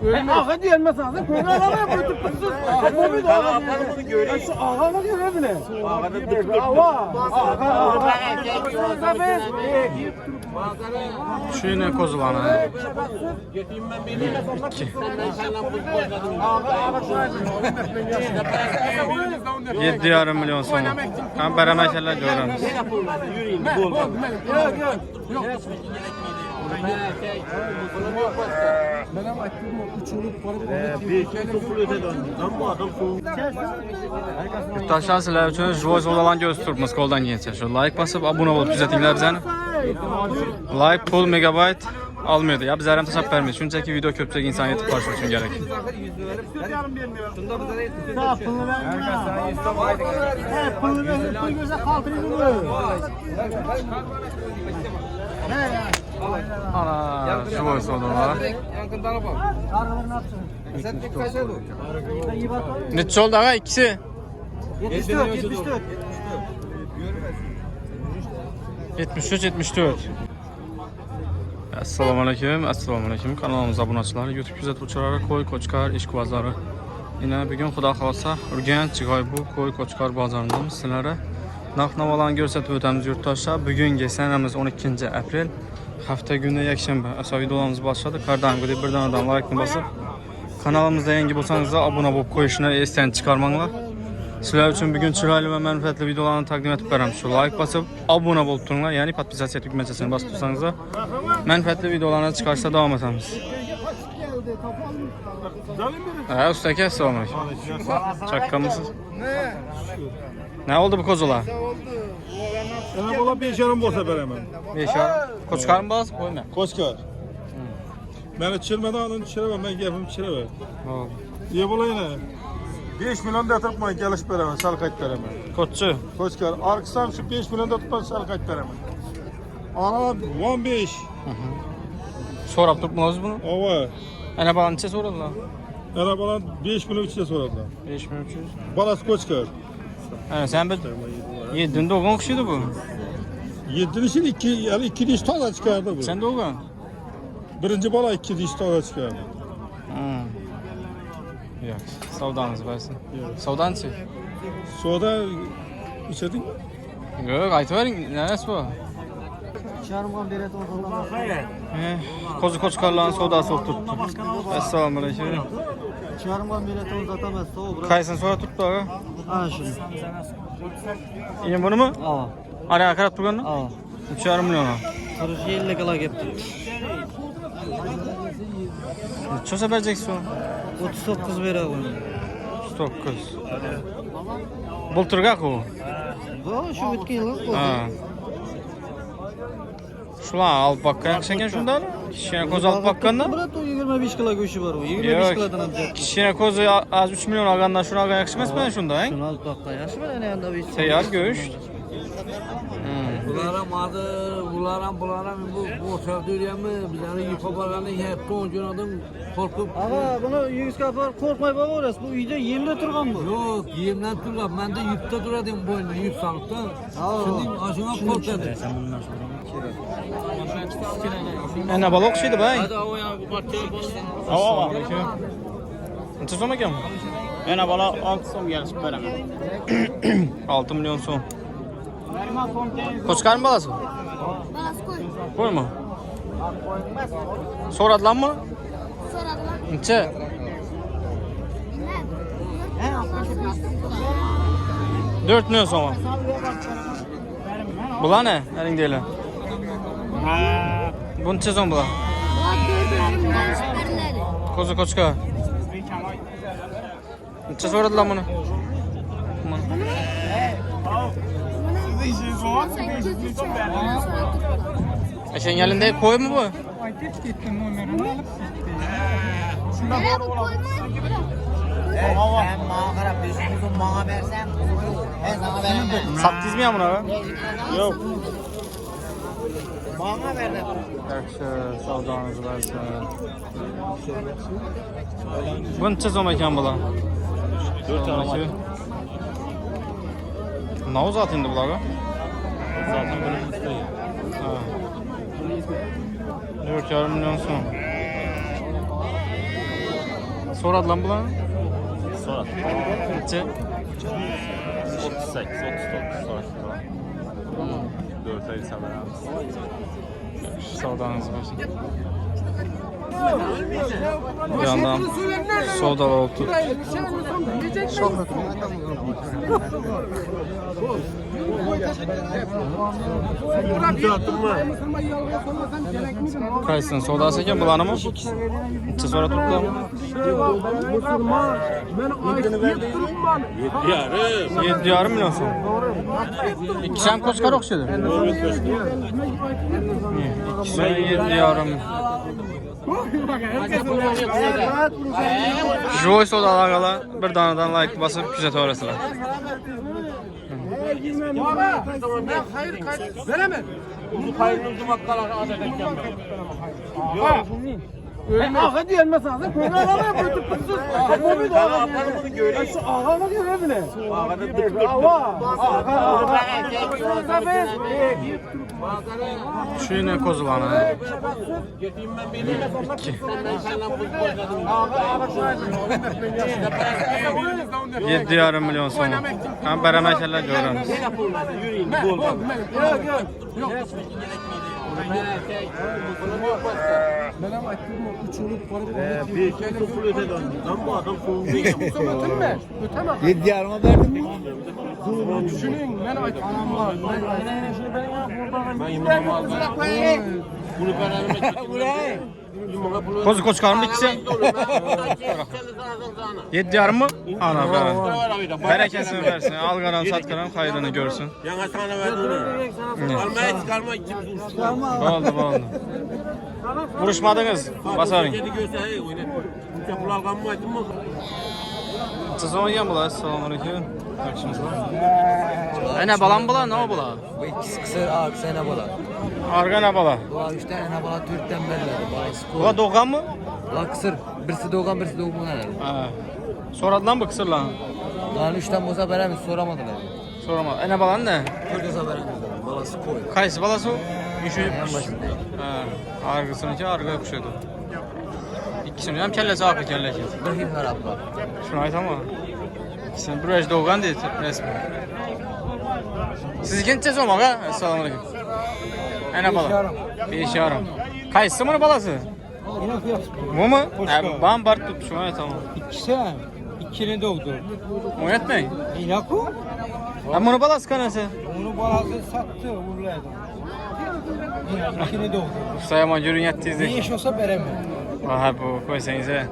Görmesin. Ağa diyelmezsiniz. Böyle ağa yapıp tutsunuz. Ağa bir de ağa göreyim. Şu ağana göre bile. Ağa da bir Şuyuna kozulanı. 7,5 milyon son. Ben beraberler görürüz. Yurttaşlar sizler üçün Joyce olan göz turpumuz koldan geçer. Şu like basıp abone olup düzeltinler bizden. Like pul megabayt almıyordu ya biz herhalde hesap vermeyiz. Çünkü video köpçek insan yetip karşı için gerek. Ana Joyce oldular. Ne oldu aga ikisi? 73-74. Assalomu alaykum, assalomu alaykum. Kanalımıza obunachilar, YouTube kuzatuvchilari, qo'y qo'chqar ish bozori. Yana bugun xudo xolasa Urganch G'oybu qo'y qo'chqar bozoridamiz. Sizlarga narx-navolarni ko'rsatib o'tamiz yurtdoshlar. Bugungi sanamiz 12 aprel. Hafta kuni yakshanba. Asosiy videolarimiz boshladi. Qardamgidek bir donadan like bosib, kanalimizda yangi bo'lsangiz obuna bo'lib qo'yishni esdan chiqarmanglar. Sizlar uchun bugun chiroyli va manfaatli videolarni taqdim etib beramiz. Shu like bosib, obuna bo'lib turinglar, ya'ni podpisatsiya tugmachasini bosib tursangiz, manfaatli videolarni chiqarishda davom etamiz. Usta aka, assalomu alaykum. Chaqqamisiz? Ne oldu bu kozular? Ana bola 5,5 bo'lsa beraman. 5,5. Qo'chqarmi bas, qo'yma. Qo'chqar. Meni tushirmadan uni tushiraman, men gapimni tushiraman. Hop. Ye bo'layna. 5 million da turibman, kelishib beraman, sal qaytib beraman. Qo'chchi. Qo'chqar, arqsam shu 5 million da turibman, sal qaytib beraman. Ana 15. So'rab turibmiz buni. Ova. Ana balancha so'radilar. Ana bola 5 million ichida so'radilar. 5300. Balasi Qo'chqar. Ana sen bir 7 o'g'on o'xshaydi bu. 7 ishini 2, ya'ni 2 dish toza chiqardi bu. Sen de o'g'on. Birinchi bola 2 dish toza chiqardi. Yo'q, savdangiz bo'lsin. Savdanchi? Soda ichadingmi? Yo'q, aytib bering, neresi bu? Çarmıhan bereti ortadan. Qo'zi qo'chqarlarning savdosi bo'lib turibdi. Assalomu alaykum. Çarmıhan bereti uzatamaz. Soğuk bırak. Qaysini so'rab turibdi aka? Ana şunu. Endi bunimi? Aa. Ana qarab turganni? Aa. 3,5 million. 40-50 kala gepti. Necha bereceksin? 39 bera bunu. 39. Bulturga ku. Bu şu bitki yıllık bu. Ha. Şulan alıp bakkan yakışan şundan. Kişine koz alıp bakkandan. Bırak o 25 kilo göğüşü var bu. 25 kilodan alacak. Kişine kozu az 3 milyon algandan şuna algan yakışmaz ben şunda he? Şunu alıp bakkan yaşı mı ne yanında bir şey? Seyyar göğüş. Bularam adı, bularam bu oturdu yürüyemi, bizleri yıkabalarını hep toncu adam korkup. Aga bunu 100 kapar korkmay bak orası. Bu uyda yemle turgan bu. Yok, yemden turgan, ben de yükte duradım boyunca, yük sağlıkta. Şimdi aşına korkmadım. Ana balık okşaydı be. Hadi o ya, bu parçaya bastın. Ava. Neçe son ekan? Yana bala 6 so'm gelişip beraman. 6 milyon son. Qo'chqar mı balası? Balası koy. Qo'y mu? So'radilar mı? Soradılar. Necha? Ne? 4 milyon son. Bular ne? Elingdeler. Bu necha son bular? Qo'zi qo'chqar. Necha so'radilar buni? Eşen elinde koy mu bu? Nereye bu koyma? Sen bana karab diyorsun, bana versen ben sana veremem. Sattınız mı ya buna? Yok. Bana ver de. Yaxşı, savdanızı versin. Bu necha so'm ekan bular? 4 tane. Ne uzat endi bularga? Zaten böyle mutluyum. 4,5 milyon so'm. So'radilar bularni? So'radi. Necha? 38, 39 so'rashdi. 4 ay samaramiz. Savdanız bo'lsin. Bu yandan savdalar oldu. Kaysın savdası ekan bularni mı? Necha so'rab turibdilar? Musulmon. Men aytib turibman. 7,5 milyon so'm. İkisi ham Qo'chqar o'xshaydi. İkisi 7,5. Joy savdolarga bir donadan like bosib kuzatib olasizlar. Veremem. Ağa diyemezsiniz. Köyle alamaya bırakıp tutsuz. Kapımı da ağa diye. Şu ağama göre bile. Ağada dık dık. Şu yine kozulana. 7,5 milyon so'm. Ham baramashalar ko'ramiz. Benim aklımda uçurup varıp bir kere full öte döndü. Lan bu adam soğuk değil. Öteme. Öteme. 7,5'a verdin mi? Düşünün ben aklım var. Ben yemeğimi aldım. Bunu beraber Kozu Qo'chqar mı ikisi? 7,5 mı? Ana bana. Berekesini versin. Alganan satganan hayrını görsün. Yana sana verdim. Almaya çıkarma ikimiz uçtuk. Oldu. Vuruşmadınız. Basarın. Kedi görse hey oynat. Uçak bulalgan mı aytın mı? Siz oynayan bular. Selamünaleyküm. Akşamınızlar. Ana balam bular, ne o bular? Bu ikisi kısır, kısa ne bala. Arga ne bala? Bu 3 tane bala 4'ten verildi. Balası koy. Bu doğan mı? Bala kısır. Birisi doğan, birisi doğmadan herhalde. Ha. Soradılar mı kısır lan? Lan 3'ten boza veremiz, soramadılar. Sorama. Ana balan ne? 4 boza veremiz. Balası koy. Kayısı balası o? Üçü. En başında. Ha. Argısınınki argaya kuşuydu. İkisini hem kellesi akı kellesi. Bir hip haraplar. Şunu ayet ama. İkisini bir öyle doğan değil resmi. Siz ikinci tez olmak ha? Selamünaleyküm. Ana bala. 5,5. Kayısı mı balası? Bu mu? Ben bar tut şunu ayet ama. İkisi. İkini doğdu. Oynatmayın. İnaku. Ben bunu balası kanası. Onu balası sattı. Uğurlaydı. İkini doğdu. Sayama yürün yattıyız Ne iş olsa veremem. Aha bu koysanız he.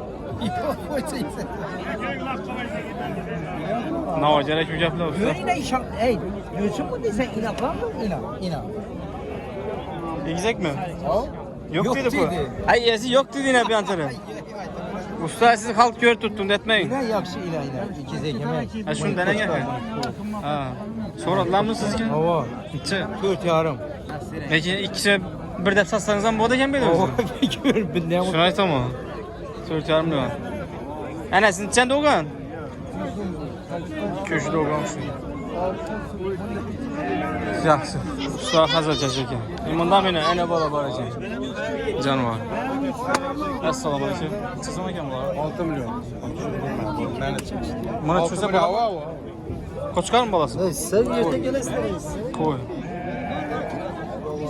Ne o gerek bir yapıda usta. Yine iş ey. Göçü mü desen inak var mı? İnak. Gidecek mi? Yok Yok dedi bu. dedi. Ay yesi yok dedi yine bir antara. Usta siz halk gör tuttun etmeyin. İnan yakşı inan. İkize yemek. Ha şunu denen yakın. Ha. Sonra lan mı siz ki? Hava. İçe. 4 yarım. Peki ikisi bir de satsanızdan bu da gem böyle misin? Gör bir ne Şunu ayet ama. 4,5 milyon. Ana sizin sen doğan. Köşede doğan şu. Yaxşı. Usta hazır çeşekin. İmandan beni ene bala var ekan. Canı var. Assalomu alaykum. Siz nima ekan bular? 6 milyon. Mana cho'sa bo'ladimi? Qo'chqar mı balası? Sen yerine gelesiniz. Koy.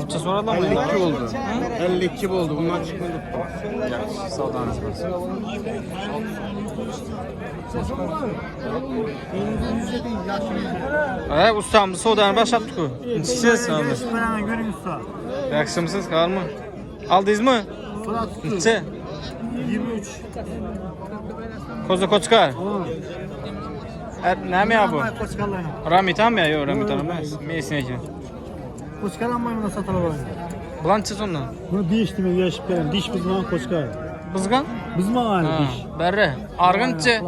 Necha so'radilar mı? 52 oldu. 52 oldu. Bundan çıkmadı. Yaxshi, savdangiz bo'lsin. Ha, ustam savdani boshlabdi-ku. Nechisiz? Bana görün usta. Yaxshimisiz, qarmi? Aldingizmi? Necha? 23. Ko'za Qo'chqar. Nima ya bu? Koçkarlayın. Ramitan mı ya? Yo'q, Ramitan emas. Mesin ekan. Koçkarlanmayın da satılalım. Bulan necha so'mdan? Bunu diş mi yaşıp gelen diş bizim koçkar. Bizgan? Bizim ağabey Ha, diş. berri. Arg'in necha?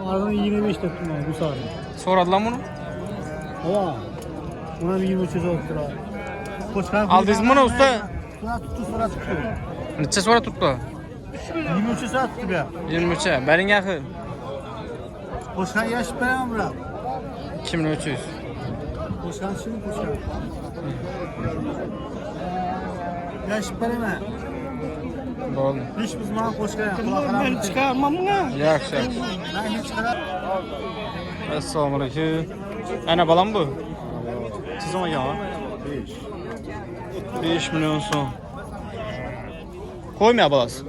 Argın 25 tuttum bu saat. So'radilar buni? Ova. Buna 23 oldu. Koçkar. Aldingizmi buni usta? Sonra tuttu sonra çıktı. Necha so'ra tutdi? 23 saat tuttu be. 23. Bering yaxshi. Koçkar yaşıp gelen bırak. 2300. Koçkar şimdi koçkar. Yaşıp gelen mi? Bo'ldi. Ish biz mana qo'shgan quloqlarimizni. Men chiqarmam buni. Yaxshi. Assalomu alaykum. Ana balam bu. Siz olmagan 5 milyon so'm. Qo'ymay bolasi.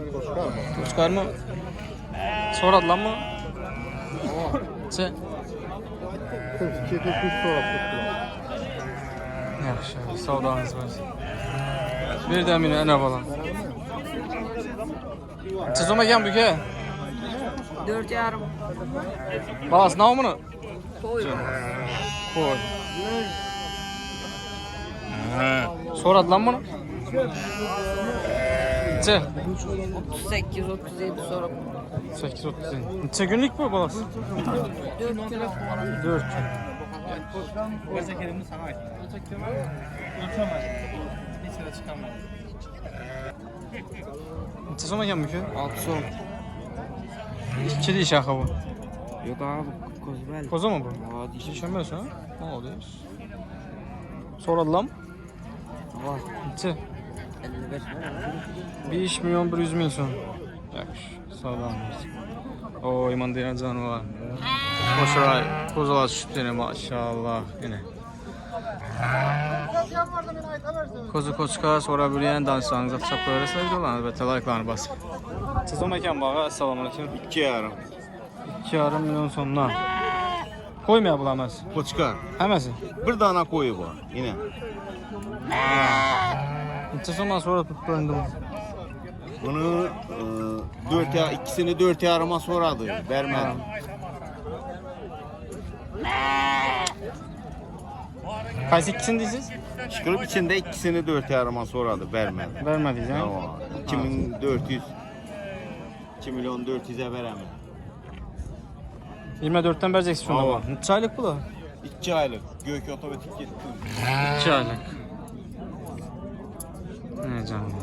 Qo'chqarmi? So'radilarmi? Sen yaxshi, savdoingiz bo'lsin. Berdim meni ana bolam. Siz olmagan bu-ka? 4,5. Balasi nomini? Qo'y. So'radilarmi buni? 38-37 so'rab. 8-30. Necha kunlik bu balasi? 4 kun. 4 kun. Necha so'm ekan bu-ku? 6 so'm. 2 deyish axı bu. Yo'q abi, ko'zbal. Qo'zimi bu? Oddiy. Ishonmaysan, ha? Oddiy. So'radilarmi? Bor. Necha? 55. 5 milyon 100 ming so'm. Yaxshi, savdomiz. Oy, mandira canavar. Qo'shiray, ko'zlar tushibdi, maşallah. Yine. Ko'zi qo'chqa so'rab yurgan dansangiz hisob qo'yarsiz videolarni, albatta like'larni bosib. Siz ham ekan baga, assalomu alaykum. 2,5. 2,5 milyon so'mdan. Qo'ymay bo'lamiz. Qo'chqar. Hammasi. Bir dana qo'yi bor. Yine. Necha so'mdan so'rab turibdi endi bu? Bunu ikisini 4,5'a so'radi, bermedi. Qaysi ikkisini deysiz? Çıkırıp içinde ikisini 4,5'a so'radi, bermedi. Bermadingiz, ha? 2400 2 milyon 400'e veremem. 24'ten vereceksiniz şunda Ava. bak. Neçə aylık bu da? 2 aylık. Gök otomatik gitti. 2 aylık. Ne canım.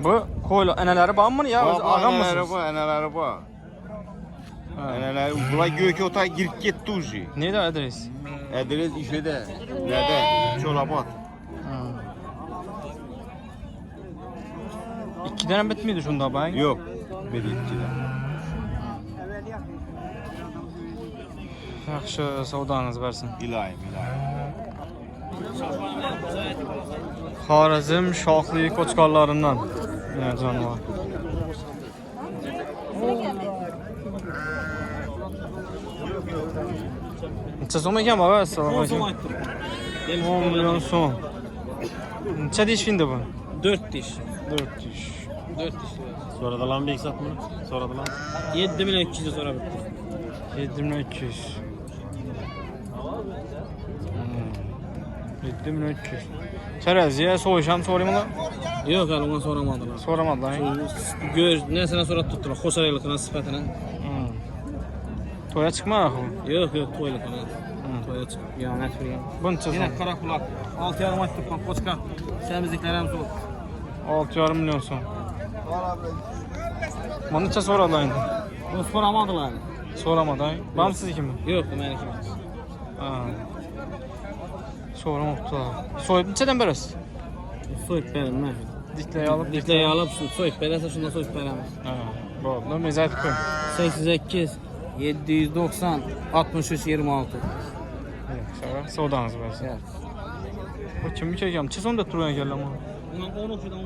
Bu koylu eneleri bağım mı ya? Ağam Eneleri mısınız? bu, eneleri bu. Eneleri bu. Gök otaya girip gitti ucu. Neydi adres? Adres işede. Nerede? Çolabat. İki tane bitmiydi şunda bağın? Yok. Bir ikide. Yaxşı, savdanız versin. İlahi, ilahi. Xorazm shoxli qo'chqorlaridan. Ne canavar. Necha so'm ekan baba? Assalomu alaykum. 10 milyon so'm. Necha dish endi bu? 4 diş. 4 dish. 4 diş. So'radilar Bekzat buni. So'radilar. 7 milyon 200 so'rab bitti. 7 milyon 200. 7 milyon 200. Teraziye soğuşam sorayım mı? Yok hali ona soramadılar. Soramadılar. Göz nesine so'rab tuttular. Xo'saraylikning sifatini. Toya çıkma axı. Yok yok to'ylikini. To'ya chiqib yonat turgan. Buncha Yine so'm. qara quloq. 6,5 aytib turibman qo'chqa. Semizliklar ham zo'r. 6,5 milyon so'm. Mana necha so'radilar endi? Bu so'ramadilar. So'ramadi. Bam siznikimi? Yo'q, meniki emas. Ha. So'ramabdi. So'yib nechadan berasiz? So'yib beraman. Diklay olib, Diklay olib, so'yib berasa shunda so'yib beraman. Ha. Bo'ldi. Nomingizni aytib qo'ying. 88 790 63 26. Yaxshi. Savdangiz bo'lsin. Bu kim ekan? Necha so'mda turgan ekanlar mana? Bundan 10 o'shidan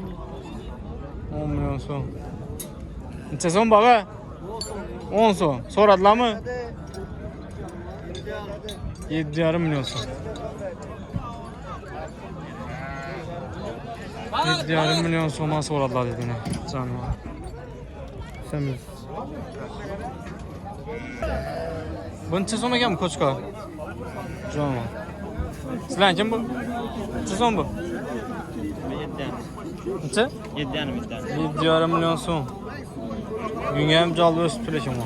10 milyon so'm. Necha so'm baga? 10 so'm. So'radilarmi? 7,5 milyon so'm. 7,5 milyon so'mdan so'radilar dedini. Canavar. Semiz. Bu necha so'm ekan bu qo'chqa? Canavar. Sizlar kim bu? Necha so'm bu? 7,5. Necha? 7,5 milyon so'm. Bunga ham jolib o'sib tur ekan bu.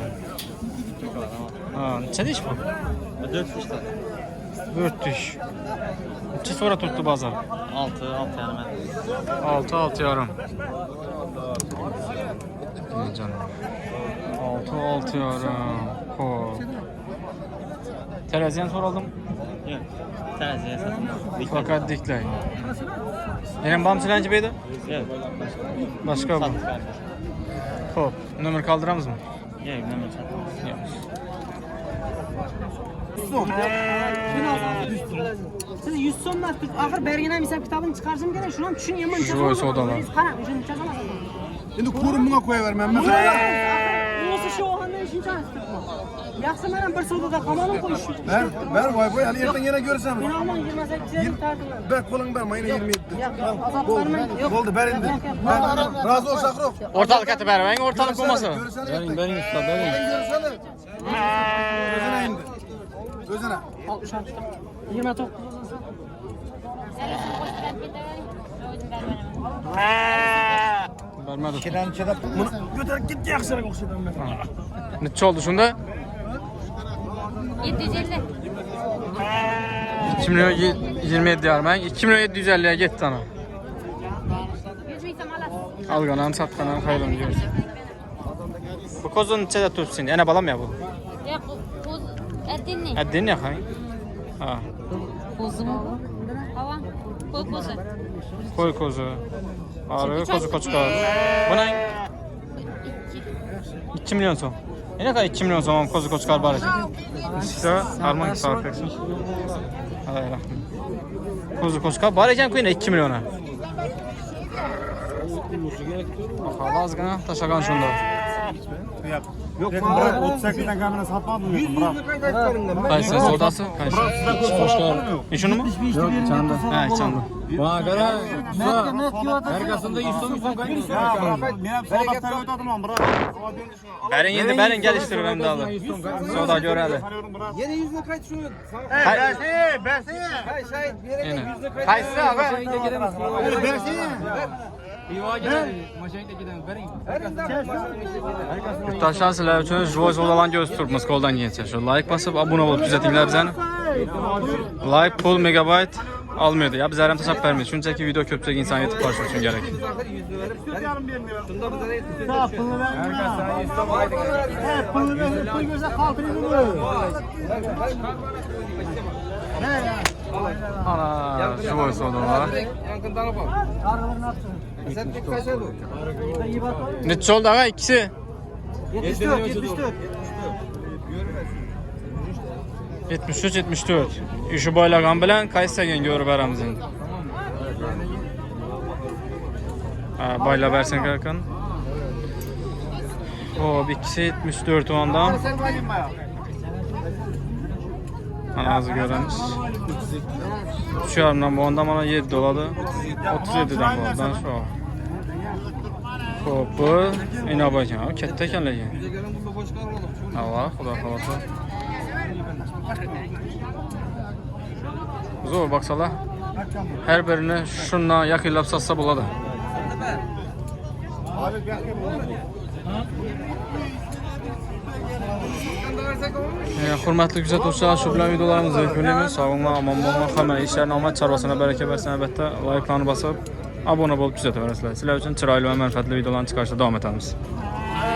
Ha, necha deyish bu? 4 işte. 4 dish. Necha so'ra turibdi bozor? 6 yani. 6 yarım. Ne canım. 6 yarım. Hop. Teraziyen soralım. Fakat diklay. Yine bam silenci beydi? Başka bu. Hop, nömer kaldıramız mı? Yok, nömer yok. Siz 100 so'mdan axir bergan ham hisob kitobini chiqarishim kerak. Shuni ham tushunyapman. Joy savdolar. Qarang, shuni chiqazaman. Endi ko'rib bunga qo'yaverman. O'zi shu ohanda shunchani tutibman. Yaxshi men ham bir savdoda qamalib qo'yish. Ver voy hali ertaga yana ko'rishamiz. Men ham 28 tartibman. Ber qo'ling ber, mayna 27. Azot bermang. Bo'ldi, ber endi. Razi ol Shahrux. Ortalık atı bermeng, ortalık bo'lmasa. Bering usta, bering. O'zina endi. O'zina. 29. Bermedi. Ko'tarib ketdi yaxshiroq o'xshadan men. Necha oldu shunda? 750. 2 milyon 27 deyarmeng. 2 milyon 750'ye gitti ana. 100 ming so'm olasiz. Algan ham satgan ham hayron diyoruz. Bu kozun neçede tutsun? Ene balam ya bu. Yo'q, qo'z adinni. Eddin ya hay. Ha. Qo'zimi? Hava. Qo'y qo'zi. Koy kozu. Arı kozu koçkar. Bu ne? 2 milyon son. Ne kadar 2 milyon son kozu koçkar bari. İşte harman sarf etsin. Hadi rahmet. Kozu koçkar bari iken koyun 2 milyona. Bakalım az gana taşakan şunda. Yok, bırak 38'den kamera satmadım diyorsun, bırak. Kaysa sodası? Kaysa. Koçkar. İşini mi? Yok, içanda. He, içanda. Bana göre arkasında 100 so'm kaybediyorsun. Men ham sodatdan o'tadim ham, bırak. Berin yendi, berin geliştir ben de alır. Soda göreli. Yine 100 lira kayıt şunu. Bersene. Hay şahit bir yere Yine. 100 lira kayıt. Kaysa abi. Bersene. Yurttaşlar sizler üçün Joy Sodalan göz tutmuş koldan gençler. Şu like basıp abone olup düzeltinler bizden. Like pul megabayt almıyordu ya. Biz herhalde hesap vermeyiz. Çünkü video köpçek insan yetip karşı için gerek. Ana Joy Sodalan. Neçe oldu aga ikisi? 73-74. İşi boylagan bilen kaysagen görüp aramızın. Bayla versen kalkan. O ikisi 74 ondan. Anazı göremiz. Şu yarımdan bu ondan bana 7 doladı. 37'den bu ondan şu. Hopu ina bakın. Kette ekenleyin. Allah xudo xolasa. Zo'r baksalar. Her birini şundan yakınlab satsa bo'ladi. Hurmatli kuzatuvchilar, shu bilan videolarimizni yakunlaymiz. Sog'inglar, omon bo'linglar. Hamma ishlarini omad, chorvasini baraka bersin albatta. Like'larni bosib, obuna bo'lib kuzataverasizlar. Sizlar uchun chiroyli va manfaatli videolarni chiqarishda davom etamiz.